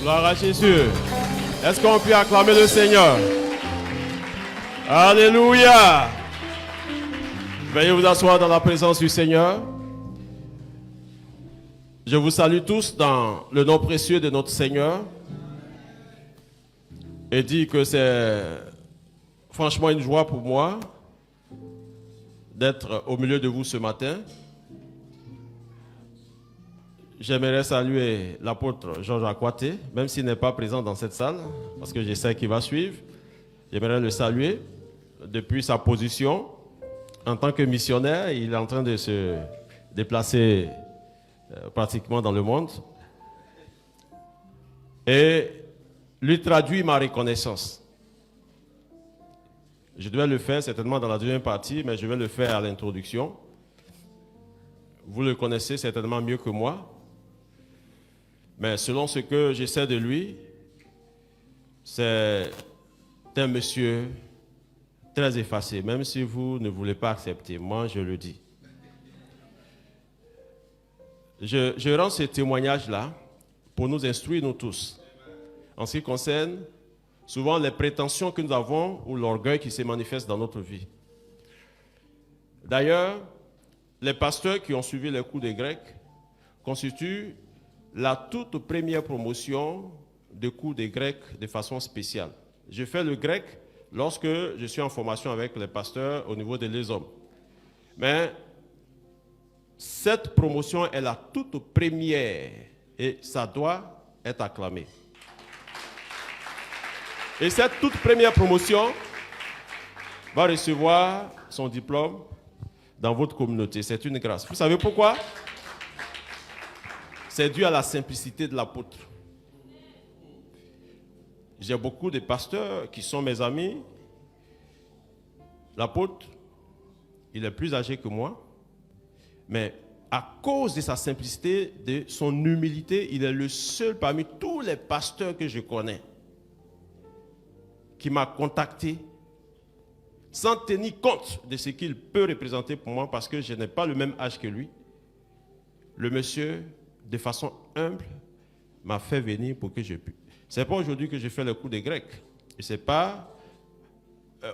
Gloire à Jésus. Est-ce qu'on peut acclamer le Seigneur? Alléluia. Veuillez vous asseoir dans la présence du Seigneur. Je vous salue tous dans le nom précieux de notre Seigneur et dis que c'est franchement une joie pour moi d'être au milieu de vous ce matin. J'aimerais saluer l'apôtre Georges Akwaté, même s'il n'est pas présent dans cette salle, parce que je sais qu'il va suivre. J'aimerais le saluer depuis sa position. En tant que missionnaire, il est en train de se déplacer pratiquement dans le monde. Et lui traduit ma reconnaissance. Je dois le faire certainement dans la deuxième partie, mais je vais le faire à l'introduction. Vous le connaissez certainement mieux que moi. Mais selon ce que je sais de lui, c'est un monsieur très effacé, même si vous ne voulez pas accepter. Moi, je le dis. Je rends ce témoignage-là pour nous instruire, nous tous, en ce qui concerne souvent les prétentions que nous avons ou l'orgueil qui se manifeste dans notre vie. D'ailleurs, les pasteurs qui ont suivi les cours des Grecs constituent la toute première promotion de cours des Grecs de façon spéciale. Je fais le grec lorsque je suis en formation avec les pasteurs au niveau de l'ESOM. Mais cette promotion est la toute première et ça doit être acclamé. Et cette toute première promotion va recevoir son diplôme dans votre communauté. C'est une grâce. Vous savez pourquoi? C'est dû à la simplicité de l'apôtre. J'ai beaucoup de pasteurs qui sont mes amis. L'apôtre, il est plus âgé que moi, mais à cause de sa simplicité, de son humilité, il est le seul parmi tous les pasteurs que je connais qui m'a contacté sans tenir compte de ce qu'il peut représenter pour moi parce que je n'ai pas le même âge que lui. Le monsieur, de façon humble, m'a fait venir pour que je puisse. Ce n'est pas aujourd'hui que je fais le cours des Grecs. Et ce n'est pas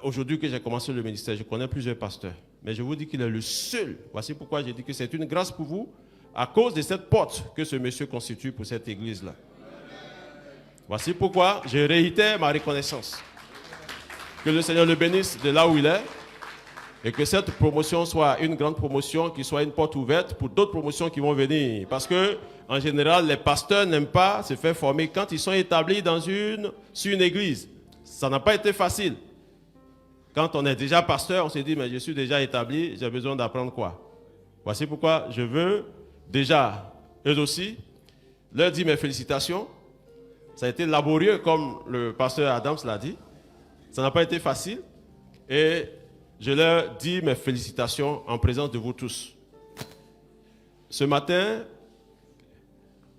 aujourd'hui que j'ai commencé le ministère. Je connais plusieurs pasteurs. Mais je vous dis qu'il est le seul. Voici pourquoi j'ai dit que c'est une grâce pour vous à cause de cette porte que ce monsieur constitue pour cette église-là. Voici pourquoi je réitère ma reconnaissance. Que le Seigneur le bénisse de là où il est. Et que cette promotion soit une grande promotion, qui soit une porte ouverte pour d'autres promotions qui vont venir. Parce que, en général, les pasteurs n'aiment pas se faire former quand ils sont établis sur une église. Ça n'a pas été facile. Quand on est déjà pasteur, on se dit, mais je suis déjà établi, j'ai besoin d'apprendre quoi? Voici pourquoi je veux déjà, eux aussi, leur dire mes félicitations. Ça a été laborieux, comme le pasteur Adams l'a dit. Ça n'a pas été facile. Et je leur dis mes félicitations en présence de vous tous. Ce matin,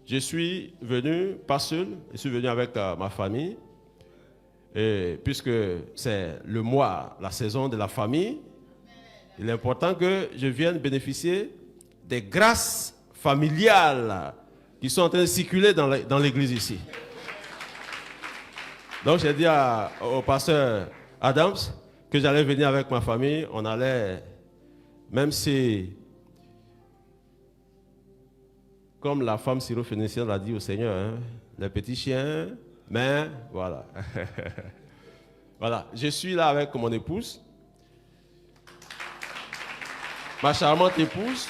je suis venu, pas seul, je suis venu avec ma famille. Et puisque c'est le mois, la saison de la famille, il est important que je vienne bénéficier des grâces familiales qui sont en train de circuler dans l'église ici. Donc j'ai dit au pasteur Adams que j'allais venir avec ma famille, on allait, même si, comme la femme syrophénicienne l'a dit au Seigneur, hein, les petits chiens, mais voilà. Voilà, je suis là avec mon épouse, ma charmante épouse,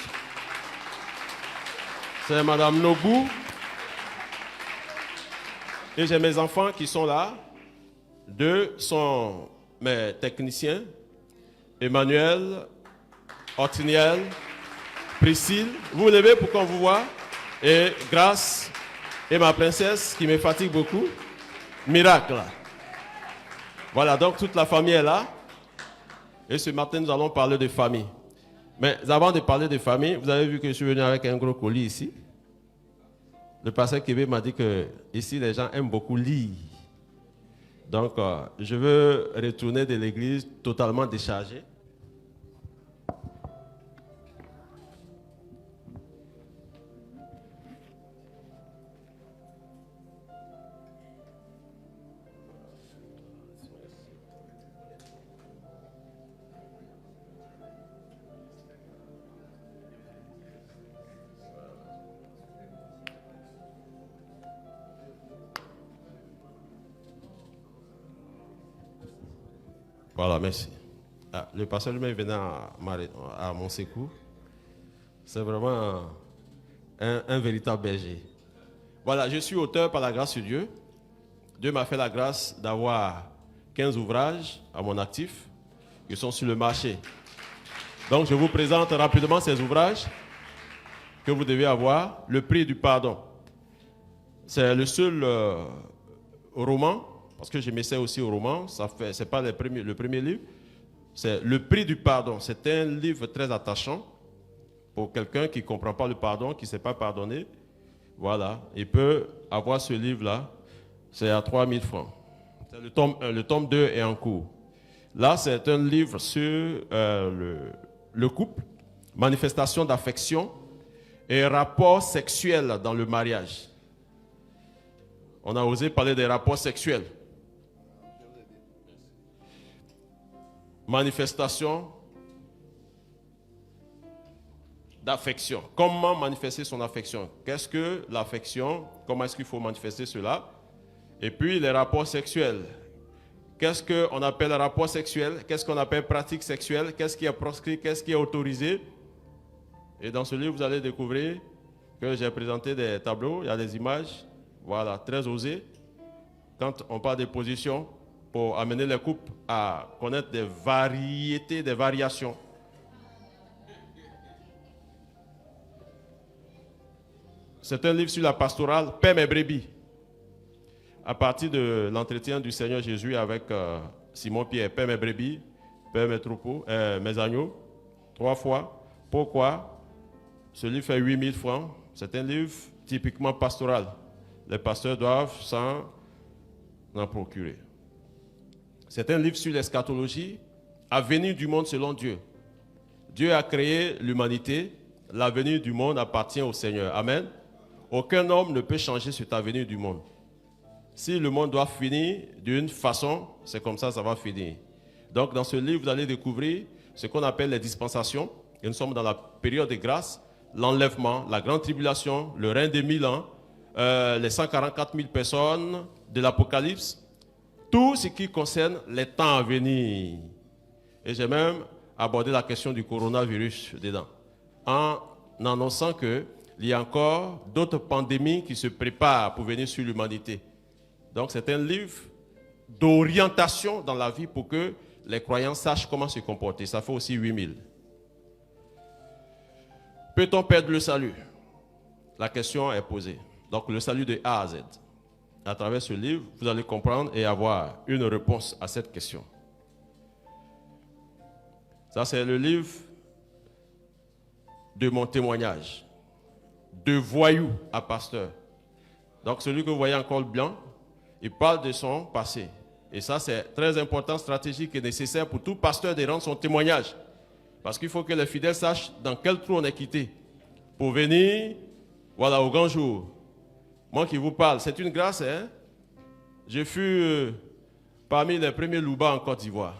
c'est Madame Nobou, et j'ai mes enfants qui sont là, deux sont mes techniciens, Emmanuel, Otiniel, Priscille, vous vous levez pour qu'on vous voit, et Grâce, et ma princesse qui me fatigue beaucoup, Miracle. Voilà, donc toute la famille est là, et ce matin nous allons parler de famille. Mais avant de parler de famille, vous avez vu que je suis venu avec un gros colis ici. Le pasteur Kébé m'a dit que ici les gens aiment beaucoup lire. Donc, je veux retourner de l'église totalement déchargé. Voilà, merci. Le pasteur lui-même venait à mon secours. C'est vraiment un véritable berger. Voilà, je suis auteur par la grâce de Dieu. Dieu m'a fait la grâce d'avoir 15 ouvrages à mon actif qui sont sur le marché. Donc, je vous présente rapidement ces ouvrages que vous devez avoir. Le prix du pardon. C'est le seul roman, parce que je m'essaie aussi au roman, ce n'est pas le premier livre. C'est le prix du pardon. C'est un livre très attachant pour quelqu'un qui ne comprend pas le pardon, qui ne sait pas pardonner. Voilà, il peut avoir ce livre-là. C'est à 3000 francs. Le tome 2 est en cours. Là, c'est un livre sur le couple, manifestation d'affection et rapport sexuel dans le mariage. On a osé parler des rapports sexuels. Manifestation d'affection. Comment manifester son affection? Qu'est-ce que l'affection? Comment est-ce qu'il faut manifester cela? Et puis les rapports sexuels. Qu'est-ce qu'on appelle rapport sexuel? Qu'est-ce qu'on appelle pratique sexuelle? Qu'est-ce qui est proscrit? Qu'est-ce qui est autorisé? Et dans ce livre, vous allez découvrir que j'ai présenté des tableaux, il y a des images, voilà, très osées. Quand on parle des positions, pour amener les couples à connaître des variétés, des variations. C'est un livre sur la pastorale, Paix mes brebis. À partir de l'entretien du Seigneur Jésus avec Simon-Pierre, Paix mes brebis, Paix mes troupeaux, mes agneaux, 3 fois. Pourquoi? Ce livre fait 8000 francs. C'est un livre typiquement pastoral. Les pasteurs doivent s'en procurer. C'est un livre sur l'eschatologie, avenir du monde selon Dieu. Dieu a créé l'humanité, l'avenir du monde appartient au Seigneur. Amen. Aucun homme ne peut changer cet avenir du monde. Si le monde doit finir d'une façon, c'est comme ça va finir. Donc dans ce livre, vous allez découvrir ce qu'on appelle les dispensations. Et nous sommes dans la période de grâce, l'enlèvement, la grande tribulation, le règne des 1000 ans, les 144 000 personnes de l'Apocalypse, tout ce qui concerne les temps à venir. Et j'ai même abordé la question du coronavirus dedans, en annonçant qu'il y a encore d'autres pandémies qui se préparent pour venir sur l'humanité. Donc c'est un livre d'orientation dans la vie pour que les croyants sachent comment se comporter. Ça fait aussi 8000. Peut-on perdre le salut? La question est posée. Donc le salut de A à Z. À travers ce livre, vous allez comprendre et avoir une réponse à cette question. Ça, c'est le livre de mon témoignage. De voyou à pasteur. Donc celui que vous voyez en col blanc, il parle de son passé. Et ça, c'est très important, stratégique et nécessaire pour tout pasteur de rendre son témoignage. Parce qu'il faut que les fidèles sachent dans quel trou on est quitté. Pour venir, voilà, au grand jour. Moi qui vous parle, c'est une grâce, hein? Je fus parmi les premiers Louba en Côte d'Ivoire.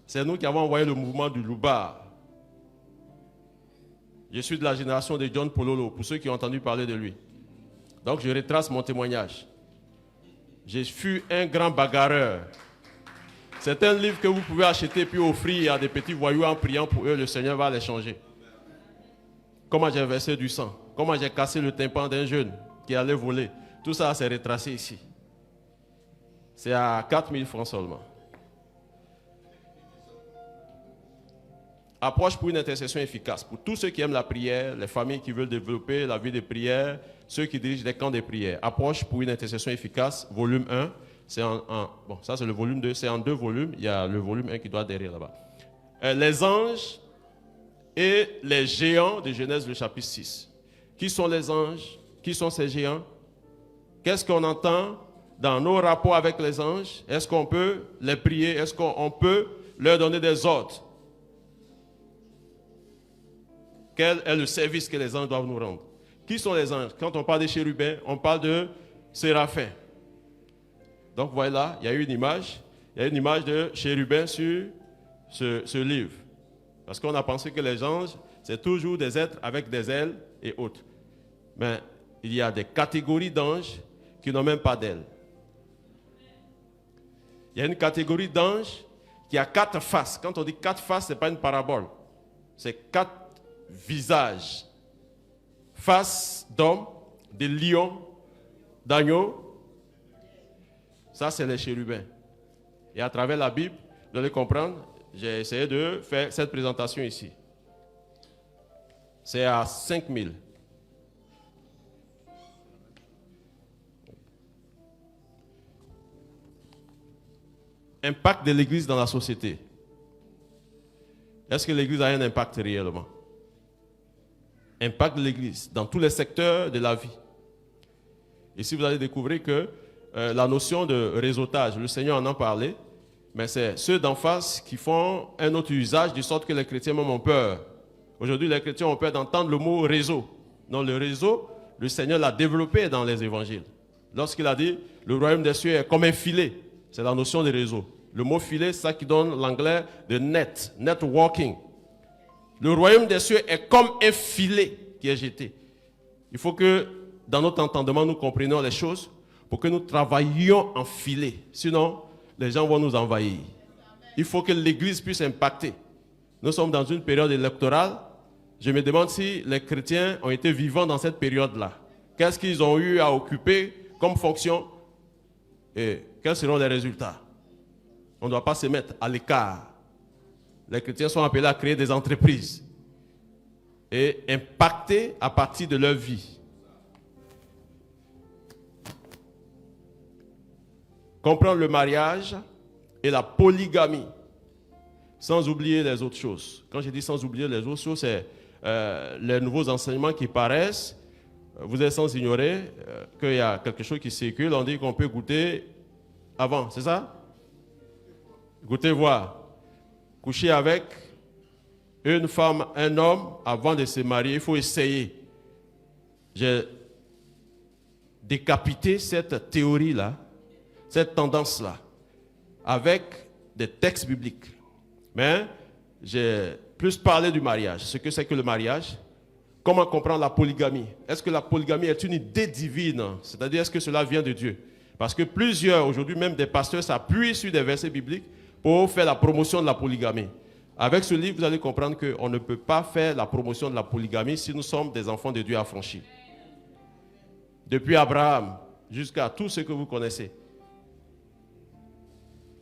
C'est nous qui avons envoyé le mouvement du Louba. Je suis de la génération de John Pololo, pour ceux qui ont entendu parler de lui. Donc je retrace mon témoignage. Je fus un grand bagarreur. C'est un livre que vous pouvez acheter puis offrir à des petits voyous en priant pour eux, le Seigneur va les changer. Comment j'ai versé du sang, comment j'ai cassé le tympan d'un jeune qui allait voler. Tout ça, c'est retracé ici. C'est à 4000 francs seulement. Approche pour une intercession efficace. Pour tous ceux qui aiment la prière, les familles qui veulent développer la vie de prière, ceux qui dirigent des camps de prière. Approche pour une intercession efficace, volume 1. C'est bon, ça c'est le volume 2, c'est en 2 volumes. Il y a le volume 1 qui doit derrière là-bas. Les anges et les géants de Genèse, le chapitre 6. Qui sont les anges? Qui sont ces géants? Qu'est-ce qu'on entend dans nos rapports avec les anges? Est-ce qu'on peut les prier? Est-ce qu'on peut leur donner des ordres? Quel est le service que les anges doivent nous rendre? Qui sont les anges? Quand on parle des chérubins, on parle de séraphins. Donc voilà, il y a une image. Il y a une image de chérubin sur ce livre. Parce qu'on a pensé que les anges, c'est toujours des êtres avec des ailes et autres. Mais il y a des catégories d'anges qui n'ont même pas d'ailes. Il y a une catégorie d'anges qui a 4 faces. Quand on dit 4 faces, ce n'est pas une parabole. C'est 4 visages. Face d'homme, de lion, d'agneau. Ça, c'est les chérubins. Et à travers la Bible, vous allez comprendre, j'ai essayé de faire cette présentation ici. C'est à 5000. Impact de l'Église dans la société. Est-ce que l'Église a un impact réellement? Impact de l'Église dans tous les secteurs de la vie. Ici, vous allez découvrir que la notion de réseautage, le Seigneur en a parlé, mais c'est ceux d'en face qui font un autre usage, de sorte que les chrétiens même ont peur. Aujourd'hui, les chrétiens ont peur d'entendre le mot réseau. Non, le réseau, le Seigneur l'a développé dans les évangiles. Lorsqu'il a dit, le royaume des cieux est comme un filet, c'est la notion de réseau. Le mot filet, c'est ça qui donne l'anglais de net, networking. Le royaume des cieux est comme un filet qui est jeté. Il faut que, dans notre entendement, nous comprenions les choses pour que nous travaillions en filet. Sinon, les gens vont nous envahir. Il faut que l'Église puisse impacter. Nous sommes dans une période électorale. Je me demande si les chrétiens ont été vivants dans cette période-là. Qu'est-ce qu'ils ont eu à occuper comme fonction et quels seront les résultats? On ne doit pas se mettre à l'écart. Les chrétiens sont appelés à créer des entreprises et impacter à partir de leur vie. Comprendre le mariage et la polygamie, sans oublier les autres choses. Quand je dis sans oublier les autres choses, c'est les nouveaux enseignements qui paraissent. Vous êtes sans ignorer qu'il y a quelque chose qui circule. On dit qu'on peut goûter avant, c'est ça? Goûter, voir. Coucher avec une femme, un homme, avant de se marier, il faut essayer. J'ai décapité cette théorie-là, cette tendance-là, avec des textes bibliques. Mais j'ai plus parlé du mariage. Ce que c'est que le mariage, comment comprendre la polygamie. Est-ce que la polygamie est une idée divine? C'est-à-dire, est-ce que cela vient de Dieu? Parce que plusieurs, aujourd'hui, même des pasteurs s'appuient sur des versets bibliques pour faire la promotion de la polygamie. Avec ce livre, vous allez comprendre qu'on ne peut pas faire la promotion de la polygamie si nous sommes des enfants de Dieu affranchis. Depuis Abraham jusqu'à tout ce que vous connaissez.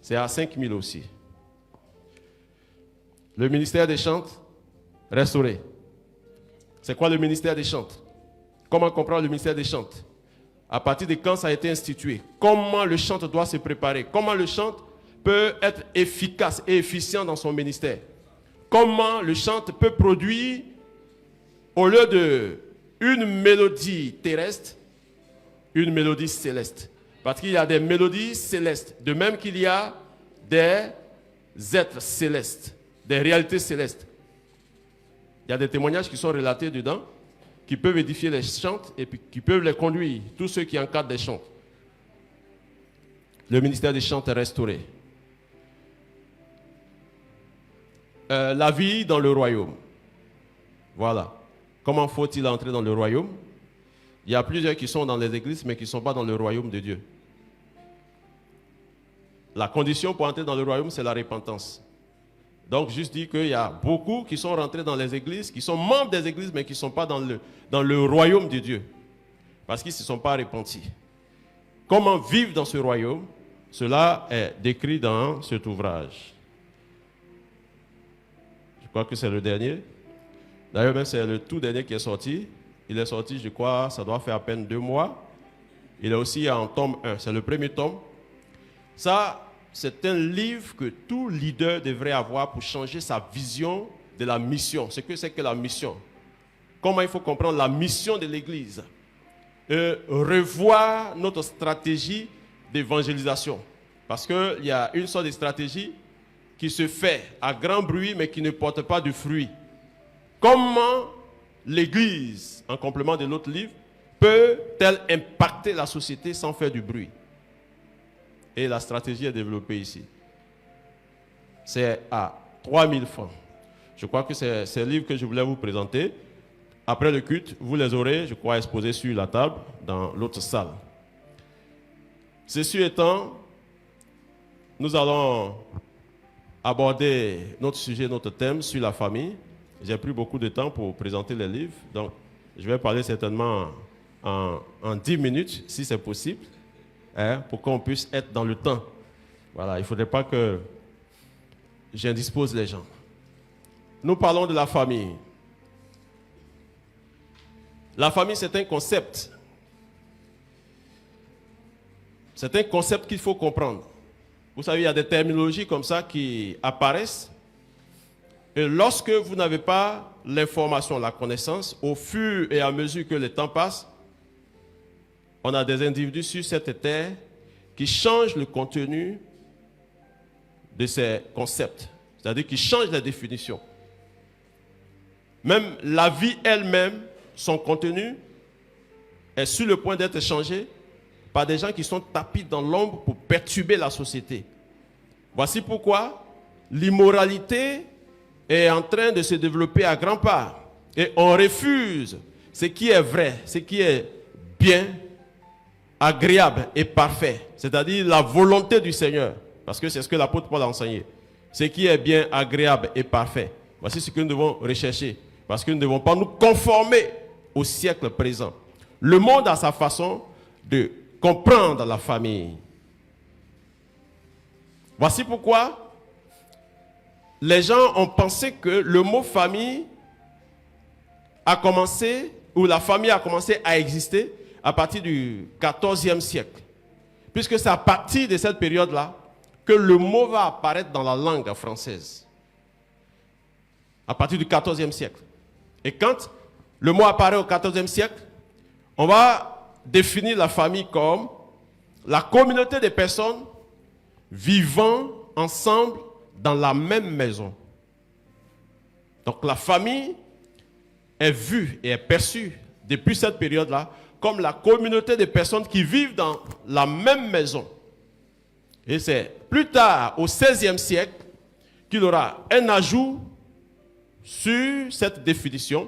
C'est à 5000 aussi. Le ministère des chantres, restauré. C'est quoi le ministère des chantres? Comment comprendre le ministère des chantres? À partir de quand ça a été institué? Comment le chantre doit se préparer? Comment le chantre peut être efficace et efficient dans son ministère? Comment le chantre peut produire, au lieu de une mélodie terrestre, une mélodie céleste? Parce qu'il y a des mélodies célestes, de même qu'il y a des êtres célestes, des réalités célestes. Il y a des témoignages qui sont relatés dedans, qui peuvent édifier les chantres et puis qui peuvent les conduire, tous ceux qui encadrent des chantres. Le ministère des chantres est restauré. La vie dans le royaume. Voilà. Comment faut-il entrer dans le royaume? Il y a plusieurs qui sont dans les églises, mais qui ne sont pas dans le royaume de Dieu. La condition pour entrer dans le royaume, c'est la repentance. Donc, juste dire qu'il y a beaucoup qui sont rentrés dans les églises, qui sont membres des églises, mais qui ne sont pas dans le royaume de Dieu. Parce qu'ils ne se sont pas repentis. Comment vivre dans ce royaume? Cela est décrit dans cet ouvrage. Je crois que c'est le dernier. D'ailleurs, même c'est le tout dernier qui est sorti. Il est sorti, je crois, ça doit faire à peine 2 mois. Il est aussi en tome 1. C'est le premier tome. Ça, c'est un livre que tout leader devrait avoir pour changer sa vision de la mission. Ce que c'est que la mission. Comment il faut comprendre la mission de l'Église. Revoir notre stratégie d'évangélisation. Parce qu'il y a une sorte de stratégie qui se fait à grand bruit, mais qui ne porte pas de fruits. Comment l'Église, en complément de l'autre livre, peut-elle impacter la société sans faire du bruit? Et la stratégie est développée ici. C'est à 3000 francs. Je crois que c'est ce livre que je voulais vous présenter. Après le culte, vous les aurez, je crois, exposés sur la table dans l'autre salle. Ceci étant, nous allons aborder notre sujet, notre thème sur la famille. J'ai pris beaucoup de temps pour présenter les livres, donc je vais parler certainement en 10 minutes, si c'est possible, hein, pour qu'on puisse être dans le temps. Voilà, il ne faudrait pas que j'indispose les gens. Nous parlons de la famille. La famille, c'est un concept. C'est un concept qu'il faut comprendre. Vous savez, il y a des terminologies comme ça qui apparaissent. Et lorsque vous n'avez pas l'information, la connaissance, au fur et à mesure que le temps passe, on a des individus sur cette terre qui changent le contenu de ces concepts. C'est-à-dire qui changent la définition. Même la vie elle-même, son contenu, est sur le point d'être changé par des gens qui sont tapis dans l'ombre pour perturber la société. Voici pourquoi l'immoralité est en train de se développer à grands pas. Et on refuse ce qui est vrai, ce qui est bien, agréable et parfait. C'est-à-dire la volonté du Seigneur. Parce que c'est ce que l'apôtre Paul a enseigné. Ce qui est bien, agréable et parfait. Voici ce que nous devons rechercher. Parce que nous ne devons pas nous conformer au siècle présent. Le monde a sa façon de comprendre la famille. Voici pourquoi les gens ont pensé que le mot famille a commencé, ou la famille a commencé à exister à partir du XIVe siècle. Puisque c'est à partir de cette période-là que le mot va apparaître dans la langue française. À partir du XIVe siècle. Et quand le mot apparaît au XIVe siècle, on va définir la famille comme la communauté de personnes vivant ensemble dans la même maison. Donc la famille est vue et est perçue depuis cette période-là comme la communauté de personnes qui vivent dans la même maison. Et c'est plus tard, au XVIe siècle, qu'il y aura un ajout sur cette définition.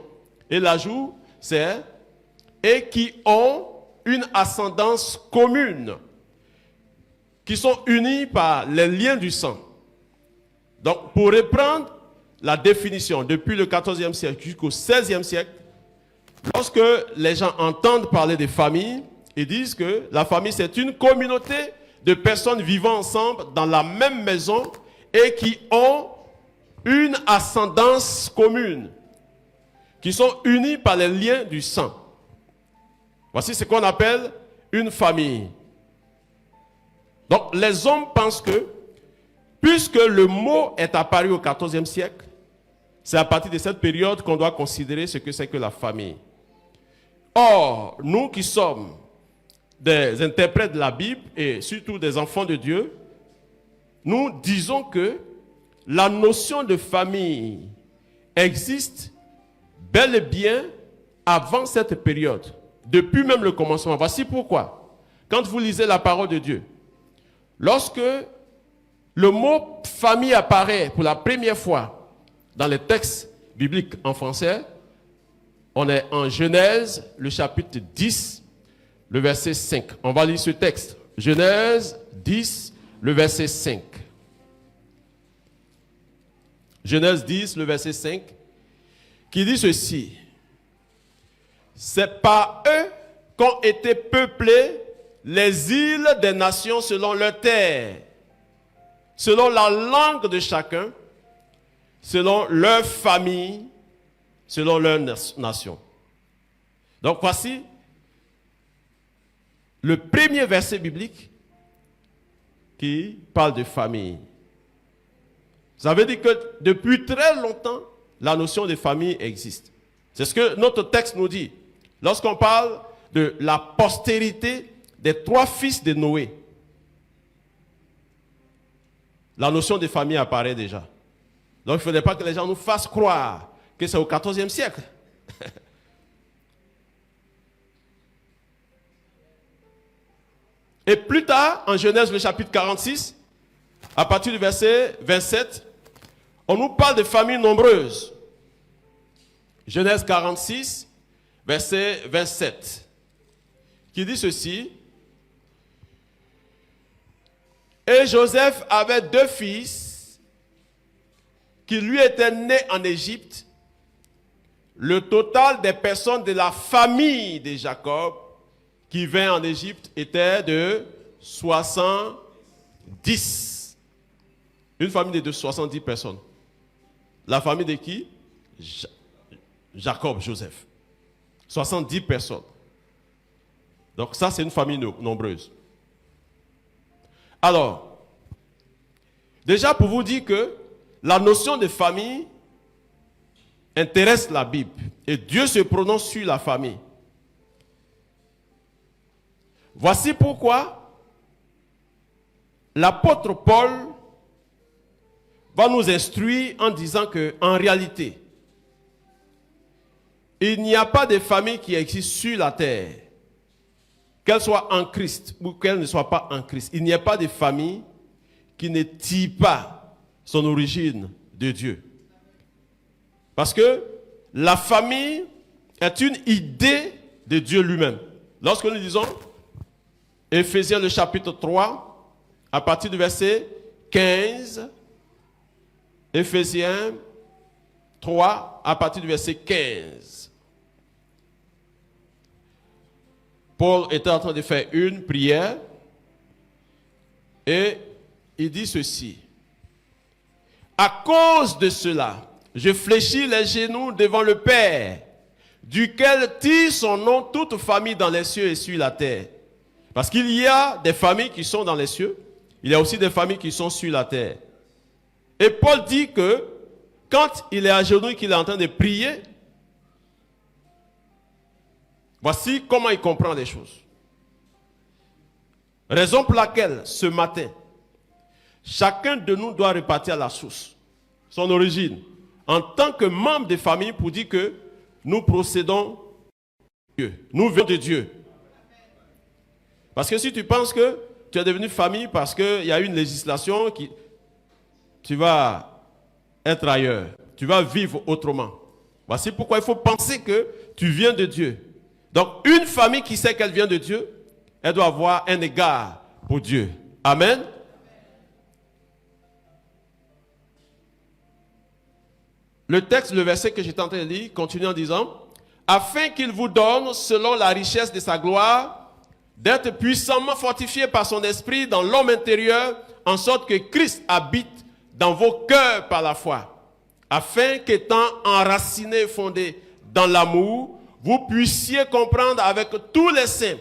Et l'ajout, c'est « et qui ont une ascendance commune », qui sont unis par les liens du sang. Donc, pour reprendre la définition depuis le XIVe siècle jusqu'au XVIe siècle, lorsque les gens entendent parler de famille, ils disent que la famille, c'est une communauté de personnes vivant ensemble dans la même maison et qui ont une ascendance commune, qui sont unis par les liens du sang. Voici ce qu'on appelle une famille. Donc, les hommes pensent que, puisque le mot est apparu au XIVe siècle, c'est à partir de cette période qu'on doit considérer ce que c'est que la famille. Or, nous qui sommes des interprètes de la Bible et surtout des enfants de Dieu, nous disons que la notion de famille existe bel et bien avant cette période, depuis même le commencement. Voici pourquoi. Quand vous lisez la parole de Dieu, lorsque le mot famille apparaît pour la première fois dans les textes bibliques en français, on est en Genèse, le chapitre 10, le verset 5. On va lire ce texte. Genèse 10, le verset 5. Genèse 10, le verset 5, qui dit ceci. C'est par eux qu'ont été peuplées les îles des nations selon leur terre, selon la langue de chacun, selon leur famille, selon leur nation. Donc voici le premier verset biblique qui parle de famille. Ça veut dire que depuis très longtemps, la notion de famille existe. C'est ce que notre texte nous dit. Lorsqu'on parle de la postérité des 3 fils de Noé, la notion de famille apparaît déjà. Donc il ne faudrait pas que les gens nous fassent croire que c'est au XIVe siècle. Et plus tard, en Genèse, le chapitre 46, à partir du verset 27, on nous parle de familles nombreuses. Genèse 46, verset 27, qui dit ceci. Et Joseph avait 2 fils, qui lui était né en Égypte, le total des personnes de la famille de Jacob qui vint en Égypte était de 70. Une famille de 70 personnes. La famille de qui? Jacob, Joseph. 70 personnes. Donc ça, c'est une famille nombreuse. Alors, déjà pour vous dire que la notion de famille intéresse la Bible. Et Dieu se prononce sur la famille. Voici pourquoi l'apôtre Paul va nous instruire en disant qu'en réalité, il n'y a pas de famille qui existe sur la terre, qu'elle soit en Christ ou qu'elle ne soit pas en Christ. Il n'y a pas de famille qui ne tire pas son origine de Dieu. Parce que la famille est une idée de Dieu lui-même. Lorsque nous disons Éphésiens le chapitre 3, à partir du verset 15, Éphésiens 3, à partir du verset 15. Paul était en train de faire une prière et il dit ceci. À cause de cela, je fléchis les genoux devant le Père, duquel tire son nom toute famille dans les cieux et sur la terre. Parce qu'il y a des familles qui sont dans les cieux, il y a aussi des familles qui sont sur la terre. Et Paul dit que quand il est à genoux et qu'il est en train de prier, voici comment il comprend les choses. Raison pour laquelle, ce matin, chacun de nous doit repartir à la source, son origine, en tant que membre de famille, pour dire que nous procédons de Dieu. Nous venons de Dieu. Parce que si tu penses que tu es devenu famille parce qu'il y a une législation qui... Tu vas être ailleurs. Tu vas vivre autrement. Voici pourquoi il faut penser que tu viens de Dieu. Donc, une famille qui sait qu'elle vient de Dieu, elle doit avoir un égard pour Dieu. Amen. Le texte, le verset que j'étais en train de lire, continue en disant, afin qu'il vous donne, selon la richesse de sa gloire, d'être puissamment fortifié par son esprit dans l'homme intérieur, en sorte que Christ habite dans vos cœurs par la foi, afin qu'étant enracinés et fondés dans l'amour, vous puissiez comprendre avec tous les saints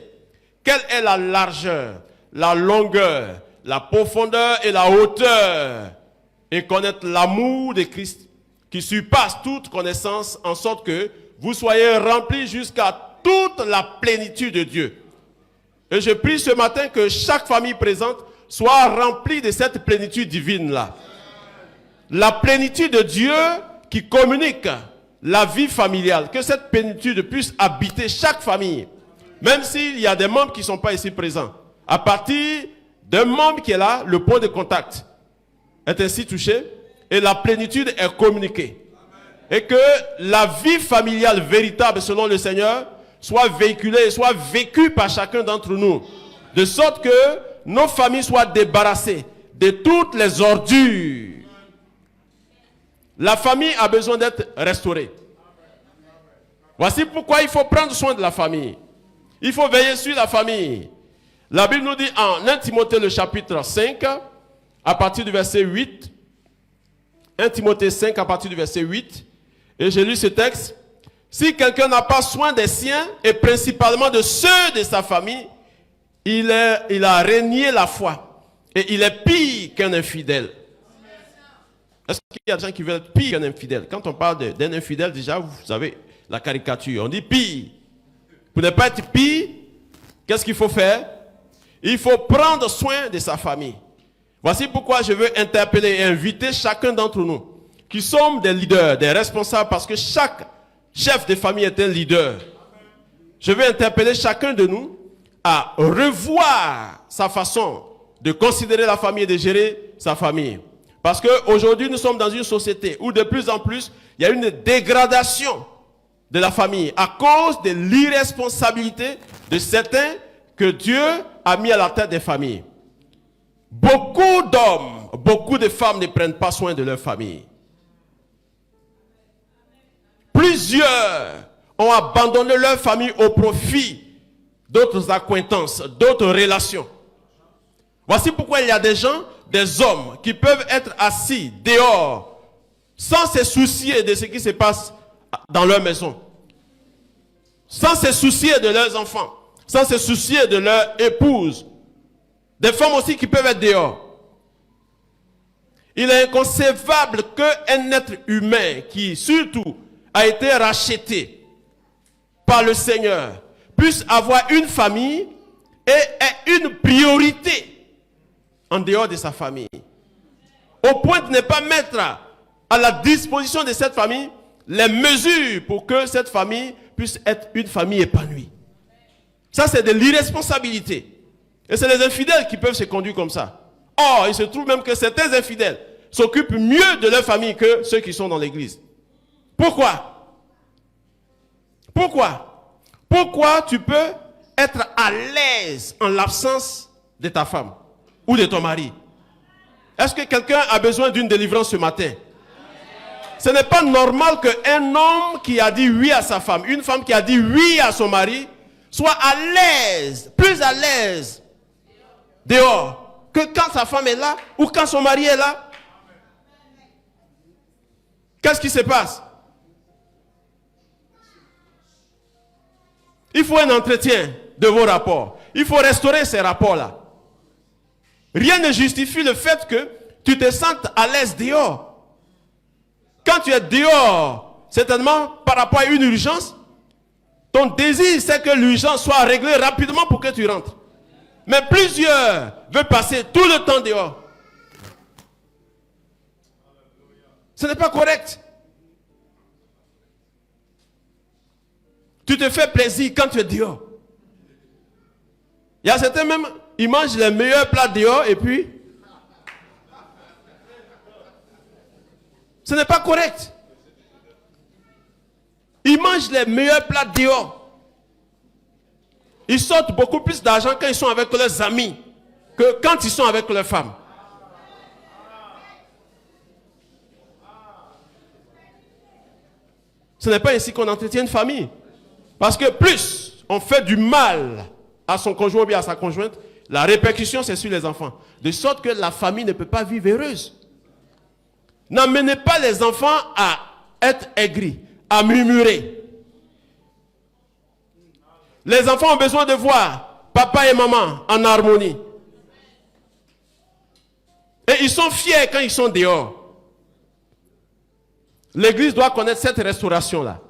quelle est la largeur, la longueur, la profondeur et la hauteur, et connaître l'amour de Christ qui surpasse toute connaissance, en sorte que vous soyez remplis jusqu'à toute la plénitude de Dieu. Et je prie ce matin que chaque famille présente soit remplie de cette plénitude divine-là. La plénitude de Dieu qui communique la vie familiale, que cette plénitude puisse habiter chaque famille, même s'il y a des membres qui ne sont pas ici présents. À partir d'un membre qui est là, le point de contact est ainsi touché et la plénitude est communiquée. Et que la vie familiale véritable selon le Seigneur soit véhiculée et soit vécue par chacun d'entre nous, de sorte que nos familles soient débarrassées de toutes les ordures. La famille a besoin d'être restaurée. Voici pourquoi il faut prendre soin de la famille. Il faut veiller sur la famille. La Bible nous dit en 1 Timothée le chapitre 5, à partir du verset 8, 1 Timothée 5 à partir du verset 8, et j'ai lu ce texte. Si quelqu'un n'a pas soin des siens, et principalement de ceux de sa famille, il a renié la foi, et il est pire qu'un infidèle. Est-ce qu'il y a des gens qui veulent être pire qu'un infidèle? Quand on parle d'un infidèle, déjà, vous savez, la caricature, on dit pire. Pour ne pas être pire, qu'est-ce qu'il faut faire? Il faut prendre soin de sa famille. Voici pourquoi je veux interpeller et inviter chacun d'entre nous, qui sommes des leaders, des responsables, parce que chaque chef de famille est un leader. Je veux interpeller chacun de nous à revoir sa façon de considérer la famille et de gérer sa famille. Parce qu'aujourd'hui, nous sommes dans une société où de plus en plus, il y a une dégradation de la famille à cause de l'irresponsabilité de certains que Dieu a mis à la tête des familles. Beaucoup d'hommes, beaucoup de femmes ne prennent pas soin de leur famille. plusieurs ont abandonné leur famille au profit d'autres accointances, d'autres relations. Voici pourquoi il y a des gens, des hommes qui peuvent être assis dehors sans se soucier de ce qui se passe dans leur maison, sans se soucier de leurs enfants, sans se soucier de leur épouse. Des femmes aussi qui peuvent être dehors. Il est inconcevable qu'un être humain qui surtout a été racheté par le Seigneur puisse avoir une famille et ait une priorité en dehors de sa famille. Au point de ne pas mettre à la disposition de cette famille les mesures pour que cette famille puisse être une famille épanouie. Ça, c'est de l'irresponsabilité. Et c'est les infidèles qui peuvent se conduire comme ça. Or, il se trouve même que certains infidèles s'occupent mieux de leur famille que ceux qui sont dans l'église. Pourquoi? Pourquoi tu peux être à l'aise en l'absence de ta femme ou de ton mari? Est-ce que quelqu'un a besoin d'une délivrance ce matin? Ce n'est pas normal qu'un homme qui a dit oui à sa femme, une femme qui a dit oui à son mari, soit à l'aise, plus à l'aise dehors que quand sa femme est là ou quand son mari est là. Qu'est-ce qui se passe? Il faut un entretien de vos rapports. Il faut restaurer ces rapports-là. Rien ne justifie le fait que tu te sentes à l'aise dehors. Quand tu es dehors, certainement par rapport à une urgence, ton désir c'est que l'urgence soit réglée rapidement pour que tu rentres. Mais plusieurs veulent passer tout le temps dehors. Ce n'est pas correct. Tu te fais plaisir quand tu es dehors. Il y a certains même, ils mangent les meilleurs plats dehors et puis... Ce n'est pas correct. Ils mangent les meilleurs plats dehors. Ils sortent beaucoup plus d'argent quand ils sont avec leurs amis que quand ils sont avec leurs femmes. Ce n'est pas ainsi qu'on entretient une famille. Parce que plus on fait du mal à son conjoint ou bien à sa conjointe, la répercussion c'est sur les enfants. De sorte que la famille ne peut pas vivre heureuse. N'amenez pas les enfants à être aigris, à murmurer. Les enfants ont besoin de voir papa et maman en harmonie. Et ils sont fiers quand ils sont dehors. L'église doit connaître cette restauration-là.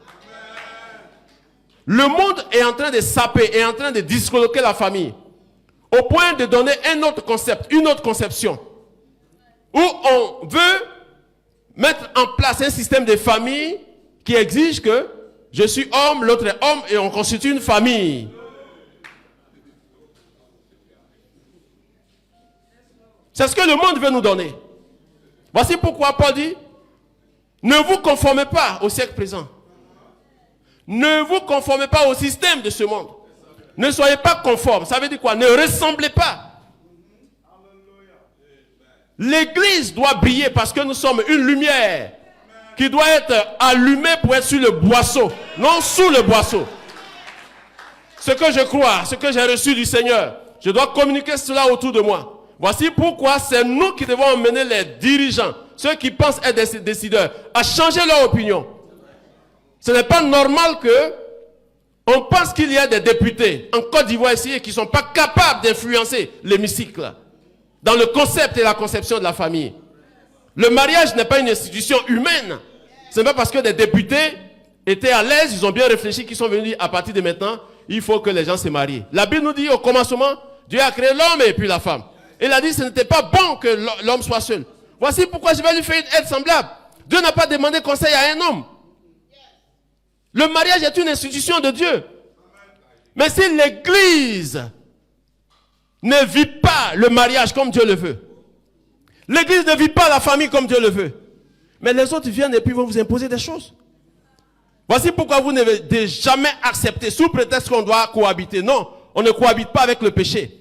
Le monde est en train de saper, est en train de disloquer la famille. Au point de donner un autre concept, une autre conception. Où on veut mettre en place un système de famille qui exige que je suis homme, l'autre est homme et on constitue une famille. C'est ce que le monde veut nous donner. Voici pourquoi Paul dit, ne vous conformez pas au siècle présent. Ne vous conformez pas au système de ce monde. Ne soyez pas conformes. Ça veut dire quoi? Ne ressemblez pas. L'église doit briller parce que nous sommes une lumière qui doit être allumée pour être sur le boisseau, non sous le boisseau. Ce que je crois, ce que j'ai reçu du Seigneur, je dois communiquer cela autour de moi. Voici pourquoi c'est nous qui devons emmener les dirigeants, ceux qui pensent être des décideurs, à changer leur opinion. Ce n'est pas normal que on pense qu'il y a des députés en Côte d'Ivoire ici qui ne sont pas capables d'influencer l'hémicycle dans le concept et la conception de la famille. Le mariage n'est pas une institution humaine. Ce n'est pas parce que des députés étaient à l'aise, ils ont bien réfléchi, qu'ils sont venus dire à partir de maintenant, il faut que les gens se marient. La Bible nous dit au commencement, Dieu a créé l'homme et puis la femme. Il a dit que ce n'était pas bon que l'homme soit seul. Voici pourquoi je vais lui faire une aide semblable. Dieu n'a pas demandé conseil à un homme. Le mariage est une institution de Dieu. Mais si l'église ne vit pas le mariage comme Dieu le veut, l'église ne vit pas la famille comme Dieu le veut, mais les autres viennent et puis vont vous imposer des choses. Voici pourquoi vous ne devez jamais accepter sous prétexte qu'on doit cohabiter. Non, on ne cohabite pas avec le péché.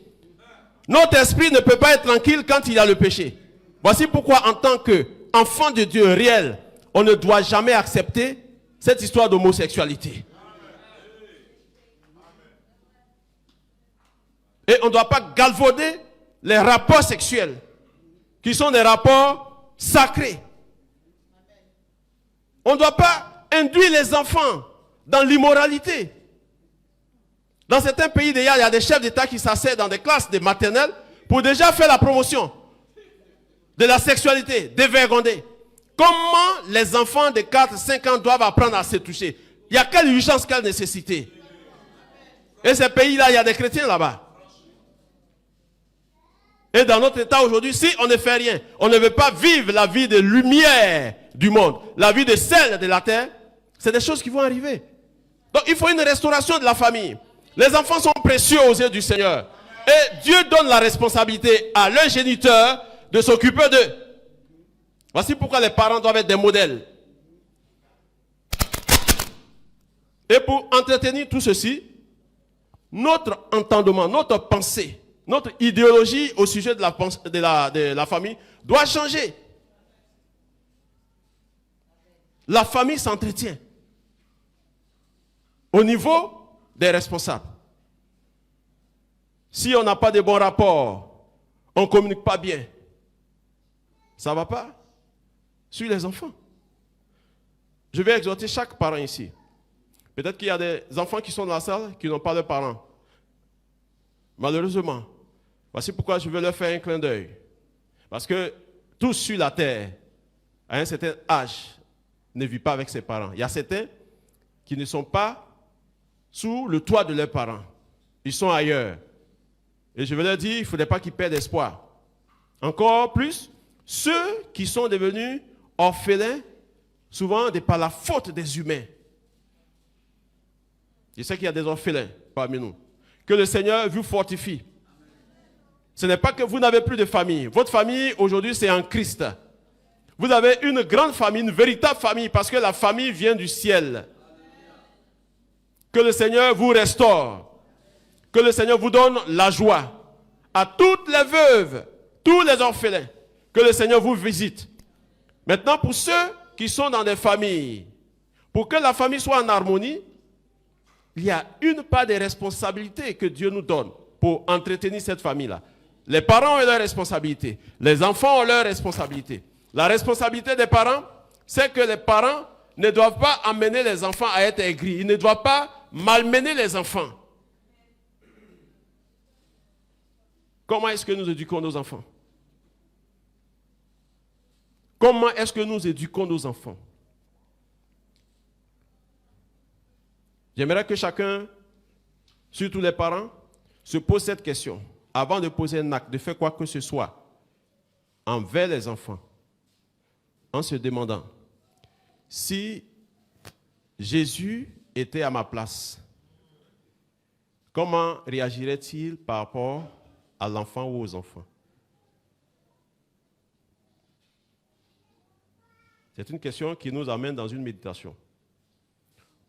Notre esprit ne peut pas être tranquille quand il y a le péché. Voici pourquoi en tant qu'enfant de Dieu réel, on ne doit jamais accepter cette histoire d'homosexualité. Et on ne doit pas galvauder les rapports sexuels, qui sont des rapports sacrés. On ne doit pas induire les enfants dans l'immoralité. Dans certains pays, il y a des chefs d'État qui s'asseyent dans des classes de maternelle pour déjà faire la promotion de la sexualité, dévergonder. Comment les enfants de 4-5 ans doivent apprendre à se toucher? Il y a quelle urgence, quelle nécessité? Et ces pays-là, il y a des chrétiens là-bas. Et dans notre état aujourd'hui, si on ne fait rien, on ne veut pas vivre la vie de lumière du monde, la vie de sel de la terre, c'est des choses qui vont arriver. Donc il faut une restauration de la famille. Les enfants sont précieux aux yeux du Seigneur. Et Dieu donne la responsabilité à leur géniteur de s'occuper d'eux. Voici pourquoi les parents doivent être des modèles. Et pour entretenir tout ceci, notre entendement, notre pensée, notre idéologie au sujet de la famille doit changer. La famille s'entretient au niveau des responsables. Si on n'a pas de bons rapports, on ne communique pas bien, ça ne va pas sur les enfants. Je vais exhorter chaque parent ici. Peut-être qu'il y a des enfants qui sont dans la salle qui n'ont pas de parents. Malheureusement. Voici pourquoi je veux leur faire un clin d'œil. Parce que tous sur la terre, à un certain âge, ne vivent pas avec ses parents. Il y a certains qui ne sont pas sous le toit de leurs parents. Ils sont ailleurs. Et je veux leur dire, il ne faudrait pas qu'ils perdent espoir. Encore plus, ceux qui sont devenus orphelins, souvent par la faute des humains. Je sais qu'il y a des orphelins parmi nous. Que le Seigneur vous fortifie. Ce n'est pas que vous n'avez plus de famille. Votre famille, aujourd'hui, c'est en Christ. Vous avez une grande famille, une véritable famille, parce que la famille vient du ciel. Que le Seigneur vous restaure. Que le Seigneur vous donne la joie. À toutes les veuves, tous les orphelins, que le Seigneur vous visite. Maintenant, pour ceux qui sont dans des familles, pour que la famille soit en harmonie, il y a une part des responsabilités que Dieu nous donne pour entretenir cette famille-là. Les parents ont leur responsabilité. Les enfants ont leur responsabilité. La responsabilité des parents, c'est que les parents ne doivent pas amener les enfants à être aigris. Ils ne doivent pas malmener les enfants. Comment est-ce que nous éduquons nos enfants? Comment est-ce que nous éduquons nos enfants? J'aimerais que chacun, surtout les parents, se pose cette question avant de poser un acte, de faire quoi que ce soit envers les enfants, en se demandant si Jésus était à ma place, comment réagirait-il par rapport à l'enfant ou aux enfants? C'est une question qui nous amène dans une méditation.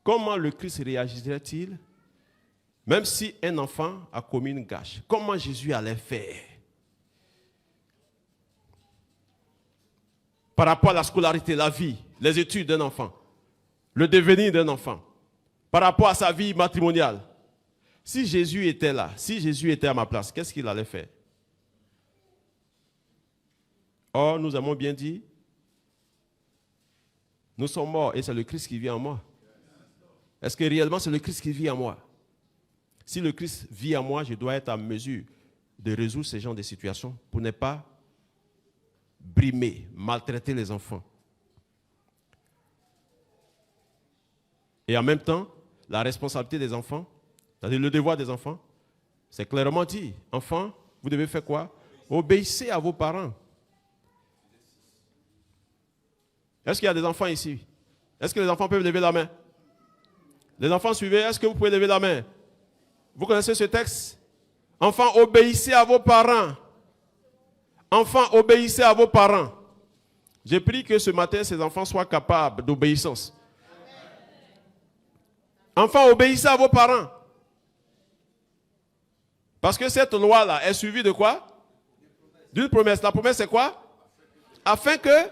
Comment le Christ réagirait-il, même si un enfant a commis une gâche? Comment Jésus allait faire? Par rapport à la scolarité, la vie, les études d'un enfant, le devenir d'un enfant, par rapport à sa vie matrimoniale. Si Jésus était là, si Jésus était à ma place, qu'est-ce qu'il allait faire? Or, nous avons bien dit, nous sommes morts et c'est le Christ qui vit en moi. Est-ce que réellement c'est le Christ qui vit en moi? Si le Christ vit en moi, je dois être en mesure de résoudre ce genre de situations pour ne pas brimer, maltraiter les enfants. Et en même temps, la responsabilité des enfants, c'est-à-dire le devoir des enfants, c'est clairement dit. Enfants, vous devez faire quoi? Obéissez à vos parents. Est-ce qu'il y a des enfants ici? Est-ce que les enfants peuvent lever la main? Les enfants, suivez, est-ce que vous pouvez lever la main? Vous connaissez ce texte? Enfants, obéissez à vos parents. Enfants, obéissez à vos parents. J'ai pris que ce matin, ces enfants soient capables d'obéissance. Enfants, obéissez à vos parents. Parce que cette loi-là est suivie de quoi? D'une promesse. La promesse, c'est quoi? Afin que...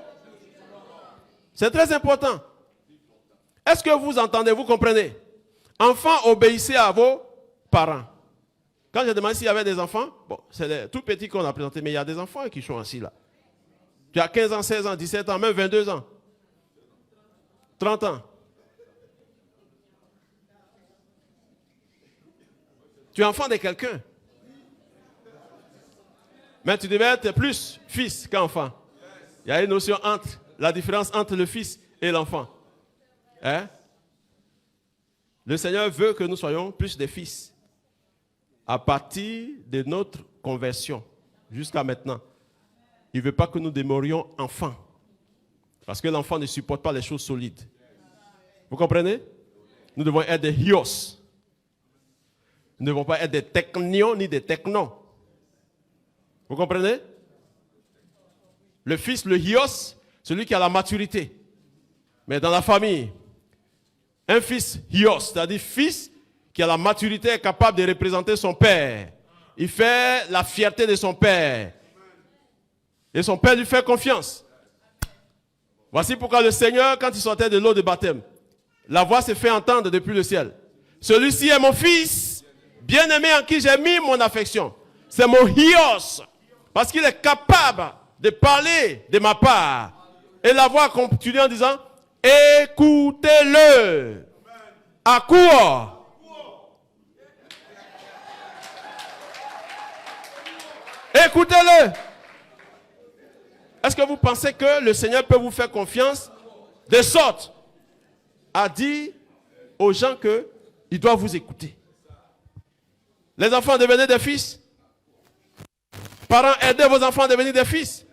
C'est très important. Est-ce que vous entendez, vous comprenez? Enfants, obéissez à vos parents. Quand j'ai demandé s'il y avait des enfants, bon, c'est les tout petits qu'on a présentés, mais il y a des enfants qui sont assis là. Tu as 15 ans, 16 ans, 17 ans, même 22 ans. 30 ans. Tu es enfant de quelqu'un. Mais tu devais être plus fils qu'enfant. Il y a une notion entre, la différence entre le fils et l'enfant. Hein? Le Seigneur veut que nous soyons plus des fils. À partir de notre conversion, jusqu'à maintenant. Il ne veut pas que nous demeurions enfants. Parce que l'enfant ne supporte pas les choses solides. Vous comprenez? Nous devons être des hyos. Nous ne devons pas être des technions ni des technons. Vous comprenez? Le fils, le hyos, celui qui a la maturité. Mais dans la famille, un fils hyos, c'est-à-dire fils qui a la maturité, est capable de représenter son père. Il fait la fierté de son père. Et son père lui fait confiance. Voici pourquoi le Seigneur, quand il sortait de l'eau de baptême, la voix se fait entendre depuis le ciel. Celui-ci est mon fils, bien-aimé en qui j'ai mis mon affection. C'est mon hyos. Parce qu'il est capable de parler de ma part. Et la voix continue en disant, écoutez-le. À quoi? Écoutez-le. Est-ce que vous pensez que le Seigneur peut vous faire confiance de sorte à dire aux gens qu'ils doivent vous écouter? Les enfants, devenez des fils. Parents, aidez vos enfants à devenir des fils.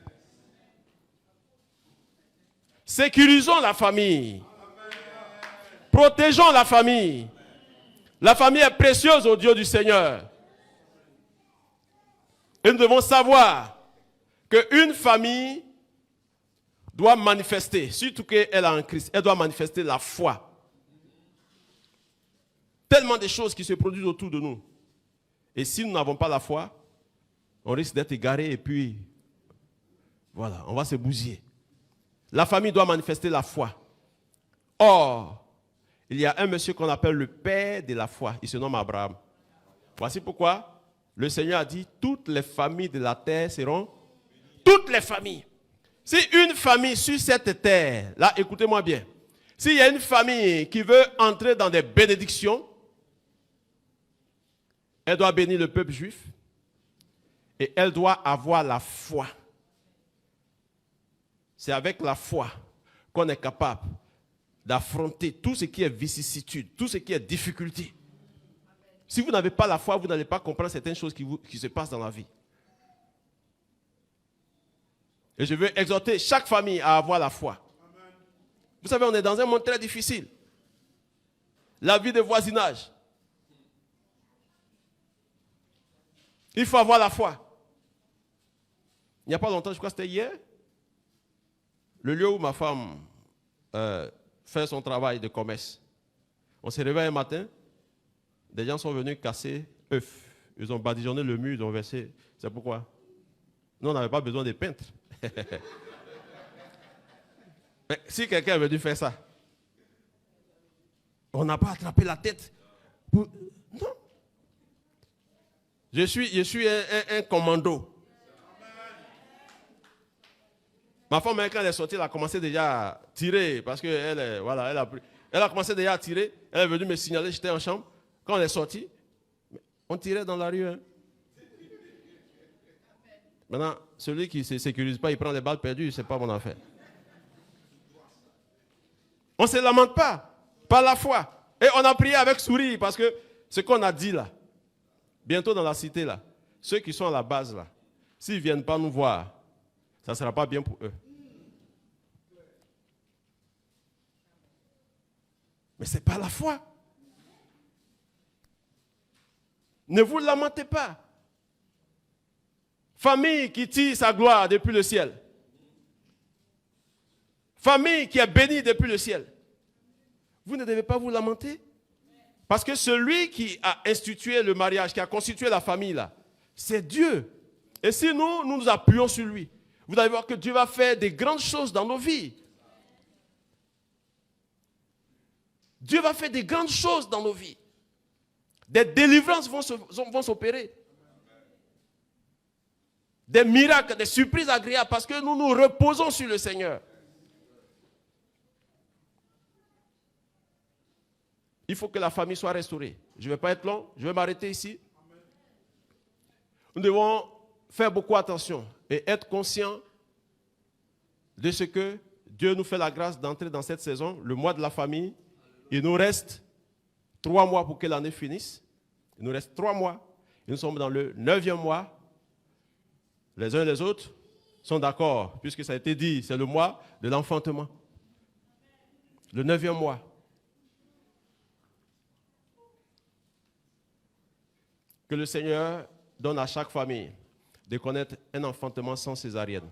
Sécurisons la famille. Protégeons la famille. La famille est précieuse aux yeux du Seigneur. Et nous devons savoir qu'une famille doit manifester, surtout qu'elle a en Christ, elle doit manifester la foi. Tellement de choses qui se produisent autour de nous. Et si nous n'avons pas la foi, on risque d'être égaré et puis, voilà, on va se bousiller. La famille doit manifester la foi. Or, il y a un monsieur qu'on appelle le père de la foi. Il se nomme Abraham. Voici pourquoi le Seigneur a dit, toutes les familles de la terre seront... Toutes les familles. Si une famille sur cette terre, là, écoutez-moi bien. S'il y a une famille qui veut entrer dans des bénédictions, elle doit bénir le peuple juif et elle doit avoir la foi. C'est avec la foi qu'on est capable d'affronter tout ce qui est vicissitude, tout ce qui est difficulté. Si vous n'avez pas la foi, vous n'allez pas comprendre certaines choses qui se passent dans la vie. Et je veux exhorter chaque famille à avoir la foi. Amen. Vous savez, on est dans un monde très difficile. La vie de voisinage. Il faut avoir la foi. Il n'y a pas longtemps, je crois que c'était hier, le lieu où ma femme fait son travail de commerce. On s'est réveillé un matin, des gens sont venus casser œufs. Ils ont badigeonné le mur, ils ont versé. C'est pourquoi? Nous, on n'avait pas besoin de peintres. Mais si quelqu'un veut faire ça, on n'a pas attrapé la tête. Non. Je suis un commando. Ma femme, quand elle est sortie, elle a commencé déjà à tirer. Parce qu'elle voilà, elle a commencé déjà à tirer. Elle est venue me signaler, j'étais en chambre. Quand on est sorti, on tirait dans la rue. Hein. Maintenant, celui qui ne se sécurise pas, il prend les balles perdues, ce n'est pas mon affaire. On ne se lamente pas, par la foi. Et on a prié avec sourire, parce que ce qu'on a dit là, bientôt dans la cité là, ceux qui sont à la base là, s'ils ne viennent pas nous voir, ça ne sera pas bien pour eux. Mais ce n'est pas la foi. Ne vous lamentez pas. Famille qui tire sa gloire depuis le ciel. Famille qui est bénie depuis le ciel. Vous ne devez pas vous lamenter. Parce que celui qui a institué le mariage, qui a constitué la famille là, c'est Dieu. Et si nous nous appuyons sur lui, vous allez voir que Dieu va faire des grandes choses dans nos vies. Dieu va faire des grandes choses dans nos vies. Des délivrances vont s'opérer. Des miracles, des surprises agréables parce que nous nous reposons sur le Seigneur. Il faut que la famille soit restaurée. Je ne vais pas être long, je vais m'arrêter ici. Nous devons faire beaucoup attention et être conscients de ce que Dieu nous fait la grâce d'entrer dans cette saison, le mois de la famille. Il nous reste 3 mois pour que l'année finisse. Il nous reste 3 mois. Et nous sommes dans le 9e mois. Les uns et les autres sont d'accord, puisque ça a été dit, c'est le mois de l'enfantement. Le 9e mois. Que le Seigneur donne à chaque famille de connaître un enfantement sans césarienne.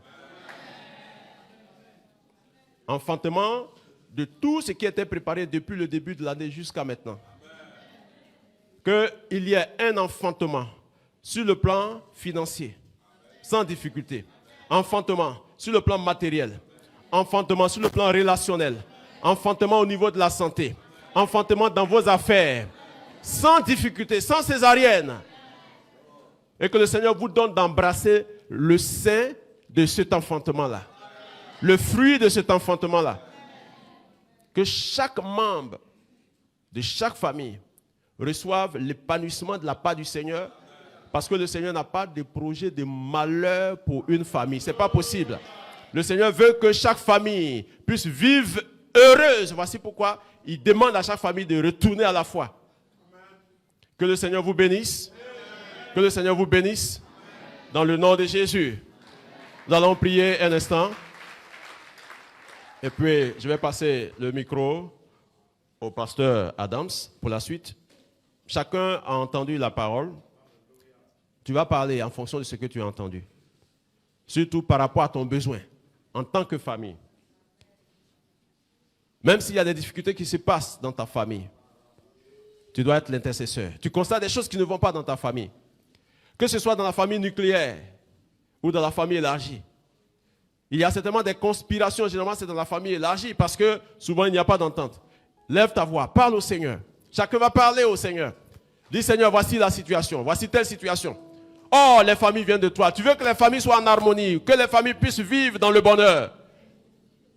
Enfantement de tout ce qui était préparé depuis le début de l'année jusqu'à maintenant. Qu'il y ait un enfantement sur le plan financier, sans difficulté. Enfantement sur le plan matériel. Enfantement sur le plan relationnel. Enfantement au niveau de la santé. Enfantement dans vos affaires. Sans difficulté, sans césarienne. Et que le Seigneur vous donne d'embrasser le sein de cet enfantement-là. Le fruit de cet enfantement-là. Que chaque membre de chaque famille reçoive l'épanouissement de la part du Seigneur. Parce que le Seigneur n'a pas de projet de malheur pour une famille. Ce n'est pas possible. Le Seigneur veut que chaque famille puisse vivre heureuse. Voici pourquoi il demande à chaque famille de retourner à la foi. Que le Seigneur vous bénisse. Que le Seigneur vous bénisse. Dans le nom de Jésus. Nous allons prier un instant. Et puis, je vais passer le micro au pasteur Adams pour la suite. Chacun a entendu la parole. Tu vas parler en fonction de ce que tu as entendu. Surtout par rapport à ton besoin, en tant que famille. Même s'il y a des difficultés qui se passent dans ta famille, tu dois être l'intercesseur. Tu constates des choses qui ne vont pas dans ta famille. Que ce soit dans la famille nucléaire ou dans la famille élargie. Il y a certainement des conspirations, généralement c'est dans la famille élargie parce que souvent il n'y a pas d'entente. Lève ta voix, parle au Seigneur. Chacun va parler au Seigneur. Dis Seigneur, voici la situation, voici telle situation. Oh, les familles viennent de toi. Tu veux que les familles soient en harmonie, que les familles puissent vivre dans le bonheur.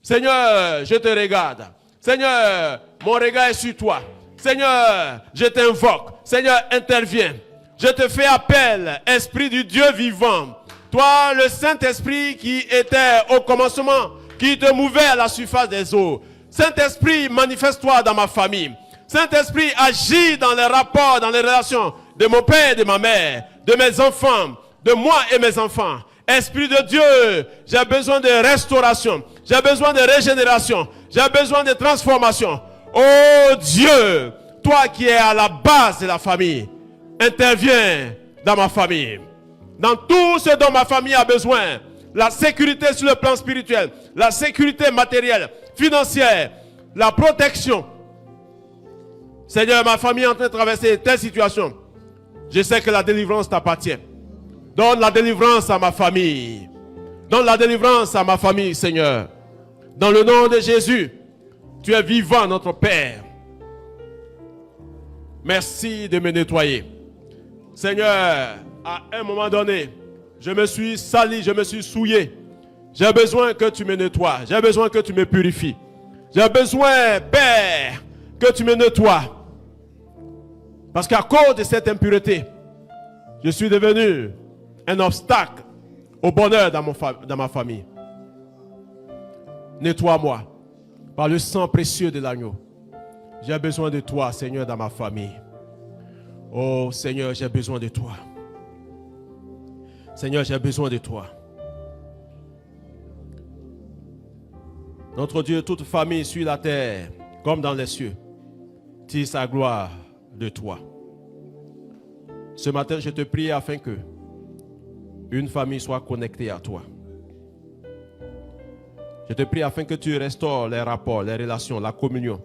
Seigneur, je te regarde. Seigneur, mon regard est sur toi. Seigneur, je t'invoque. Seigneur, interviens. Je te fais appel, Esprit du Dieu vivant. Toi, le Saint-Esprit qui était au commencement, qui te mouvait à la surface des eaux. Saint-Esprit, manifeste-toi dans ma famille. Saint-Esprit, agis dans les rapports, dans les relations de mon père et de ma mère, de mes enfants, de moi et mes enfants. Esprit de Dieu, j'ai besoin de restauration. J'ai besoin de régénération. J'ai besoin de transformation. Oh Dieu, toi qui es à la base de la famille, interviens dans ma famille. Dans tout ce dont ma famille a besoin. La sécurité sur le plan spirituel, la sécurité matérielle, financière, la protection. Seigneur, ma famille est en train de traverser telle situation. Je sais que la délivrance t'appartient. Donne la délivrance à ma famille. Donne la délivrance à ma famille, Seigneur. Dans le nom de Jésus, tu es vivant, notre Père. Merci de me nettoyer. Seigneur, à un moment donné, je me suis sali, je me suis souillé. J'ai besoin que tu me nettoies. J'ai besoin que tu me purifies. J'ai besoin, Père, que tu me nettoies. Parce qu'à cause de cette impureté, je suis devenu un obstacle au bonheur dans ma famille. Nettoie-moi par le sang précieux de l'agneau. J'ai besoin de toi, Seigneur, dans ma famille. Oh, Seigneur, j'ai besoin de toi. Seigneur, j'ai besoin de toi. Notre Dieu, toute famille sur la terre, comme dans les cieux, tire sa gloire de toi. Ce matin, je te prie afin que une famille soit connectée à toi. Je te prie afin que tu restaures les rapports, les relations, la communion.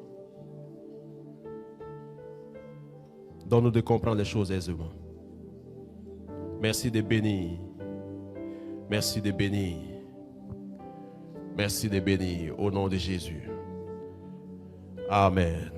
Donne-nous de comprendre les choses aisément. Merci de bénir. Merci de bénir. Merci de bénir au nom de Jésus. Amen.